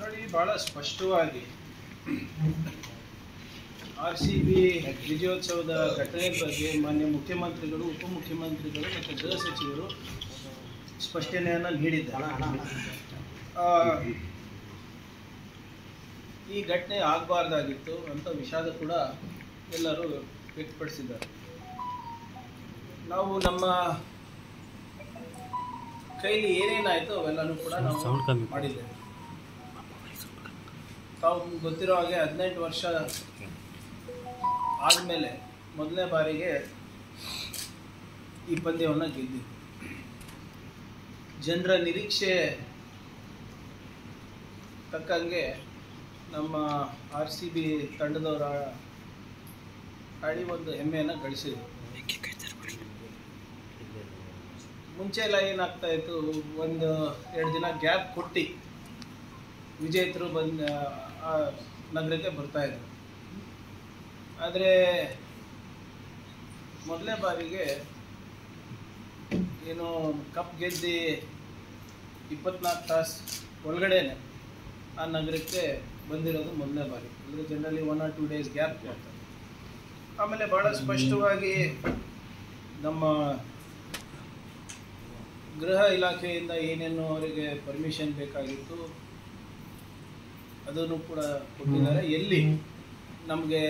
ನೋಡಿ, ಬಹಳ ಸ್ಪಷ್ಟವಾಗಿ RCB ವಿಜಯೋತ್ಸವದ ಘಟನೆ ಬಗ್ಗೆ ಮಾನ್ಯ ಮುಖ್ಯಮಂತ್ರಿಗಳು, ಉಪಮುಖ್ಯಮಂತ್ರಿಗಳು ಮತ್ತು ಗೃಹ ಸಚಿವರು ಸ್ಪಷ್ಟನೆಯನ್ನು ನೀಡಿದ್ದಾರೆ. ಈ ಘಟನೆ ಆಗಬಾರ್ದಾಗಿತ್ತು ಅಂತ ವಿಷಾದ ಕೂಡ ಎಲ್ಲರೂ ವ್ಯಕ್ತಪಡಿಸಿದ್ದಾರೆ. ನಾವು ನಮ್ಮ ಕೈಲಿ ಏನೇನಾಯಿತು ಅವೆಲ್ಲನೂ ಕೂಡ ನಾವು ಮಾಡಿದ್ದೇವೆ. ತಾವು ಗೊತ್ತಿರೋ ಹಾಗೆ 18 ವರ್ಷ ಆದಮೇಲೆ ಮೊದಲನೇ ಬಾರಿಗೆ ಈ ಪಂದ್ಯವನ್ನು ಗೆದ್ದಿದ್ವಿ. ಜನರ ನಿರೀಕ್ಷೆ ತಕ್ಕಂಗೆ ನಮ್ಮ RCB ತಂಡದವರ ಆಡಿ ಒಂದು ಹೆಮ್ಮೆಯನ್ನು ಗಳಿಸಿದ್ರು. ಮುಂಚೆ ಎಲ್ಲ ಏನಾಗ್ತಾ ಇತ್ತು, 1-2 ದಿನ ಗ್ಯಾಪ್ ಕೊಟ್ಟು ವಿಜೇತರು ನಗರಕ್ಕೆ ಬರ್ತಾಯಿದ್ರು. ಆದರೆ ಮೊದಲನೇ ಬಾರಿಗೆ ಏನು ಕಪ್ ಗೆದ್ದು 24 ತಾಸು ಒಳಗಡೆನೆ ಆ ನಗರಕ್ಕೆ ಬಂದಿರೋದು ಮೊದಲನೇ ಬಾರಿ. ಅಂದರೆ ಜನರಲಿ 1 or 2 days ಗ್ಯಾಪ್ ಕೊಡ್ತಾರೆ. ಆಮೇಲೆ ಭಾಳ ಸ್ಪಷ್ಟವಾಗಿ ನಮ್ಮ ಗೃಹ ಇಲಾಖೆಯಿಂದ ಏನೇನು ಅವರಿಗೆ ಪರ್ಮಿಷನ್ ಬೇಕಾಗಿತ್ತು ಅದನ್ನು ಕೂಡ ಕೊಟ್ಟಿದ್ದಾರೆ. ಎಲ್ಲಿ ನಮಗೆ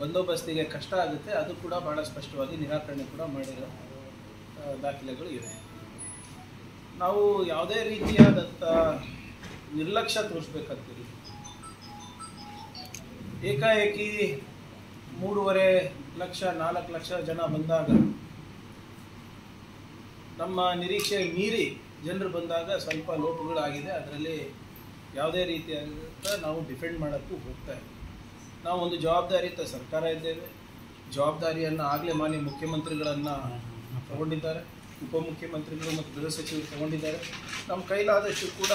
ಬಂದೋಬಸ್ತಿಗೆ ಕಷ್ಟ ಆಗುತ್ತೆ ಅದು ಕೂಡ ಭಾಳ ಸ್ಪಷ್ಟವಾಗಿ ನಿರಾಕರಣೆ ಕೂಡ ಮಾಡಿರೋ ದಾಖಲೆಗಳು ಇವೆ. ನಾವು ಯಾವುದೇ ರೀತಿಯಾದಂಥ ನಿರ್ಲಕ್ಷ್ಯ ತೋರಿಸ್ಬೇಕಂತೀವಿ. ಏಕಾಏಕಿ 3.5 ಲಕ್ಷ 4 ಲಕ್ಷ ಜನ ಬಂದಾಗ, ನಮ್ಮ ನಿರೀಕ್ಷೆ ಮೀರಿ ಜನರು ಬಂದಾಗ ಸ್ವಲ್ಪ ಲೋಪಗಳಾಗಿದೆ. ಅದರಲ್ಲಿ ಯಾವುದೇ ರೀತಿಯಾದ ನಾವು ಡಿಫೆಂಡ್ ಮಾಡೋಕ್ಕೂ ಹೋಗ್ತಾ ಇದ್ದೀವಿ. ನಾವು ಒಂದು ಜವಾಬ್ದಾರಿಯುತ ಸರ್ಕಾರ ಇದ್ದೇವೆ. ಜವಾಬ್ದಾರಿಯನ್ನು ಆಗಲೇ ಮಾನ್ಯ ಮುಖ್ಯಮಂತ್ರಿಗಳನ್ನು ತಗೊಂಡಿದ್ದಾರೆ, ಉಪಮುಖ್ಯಮಂತ್ರಿಗಳು ಮತ್ತು ಗೃಹ ಸಚಿವರು ತಗೊಂಡಿದ್ದಾರೆ. ನಮ್ಮ ಕೈಲಾದಷ್ಟು ಕೂಡ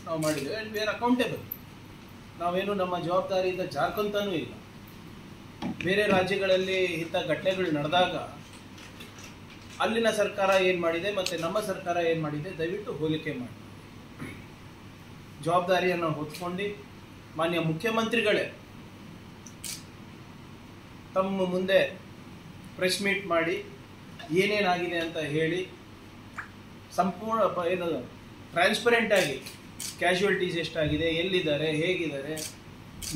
ನಾವು ಮಾಡಿದ್ದೇವೆ. And we are accountable. ನಾವೇನು ನಮ್ಮ ಜವಾಬ್ದಾರಿಯಿಂದ ಜಾರ್ಕೊಂತಾನೂ ಇಲ್ಲ. ಬೇರೆ ರಾಜ್ಯಗಳಲ್ಲಿ ಇಂಥ ಘಟನೆಗಳು ನಡೆದಾಗ ಅಲ್ಲಿನ ಸರ್ಕಾರ ಏನು ಮಾಡಿದೆ ಮತ್ತು ನಮ್ಮ ಸರ್ಕಾರ ಏನು ಮಾಡಿದೆ ದಯವಿಟ್ಟು ಹೋಲಿಕೆ ಮಾಡಿ. ಜವಾಬ್ದಾರಿಯನ್ನು ಹೊತ್ಕೊಂಡು ಮಾನ್ಯ ಮುಖ್ಯಮಂತ್ರಿಗಳೇ ತಮ್ಮ ಮುಂದೆ ಪ್ರೆಸ್ ಮೀಟ್ ಮಾಡಿ ಏನೇನಾಗಿದೆ ಅಂತ ಹೇಳಿ ಸಂಪೂರ್ಣ ಏನು ಟ್ರಾನ್ಸ್ಪರೆಂಟಾಗಿ ಕ್ಯಾಶುಯಾಲಿಟೀಸ್ ಎಷ್ಟಾಗಿದೆ, ಎಲ್ಲಿದ್ದಾರೆ, ಹೇಗಿದ್ದಾರೆ,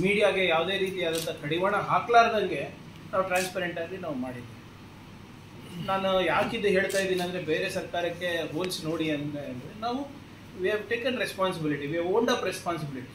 ಮೀಡಿಯಾಗೆ ಯಾವುದೇ ರೀತಿಯಾದಂಥ ಕಡಿವಾಣ ಹಾಕ್ಲಾರ್ದಂಗೆ ನಾವು ಟ್ರಾನ್ಸ್ಪರೆಂಟಾಗಿ ನಾವು ಮಾಡಿದ್ದೀವಿ. ನಾನು ಯಾಕಿದು ಹೇಳ್ತಾ ಇದ್ದೀನಿ ಅಂದರೆ, ಬೇರೆ ಸರ್ಕಾರಕ್ಕೆ ಹೋಲ್ಸಿ ನೋಡಿ ಅಂದರೆ ನಾವು we have taken responsibility, we have owned up responsibility.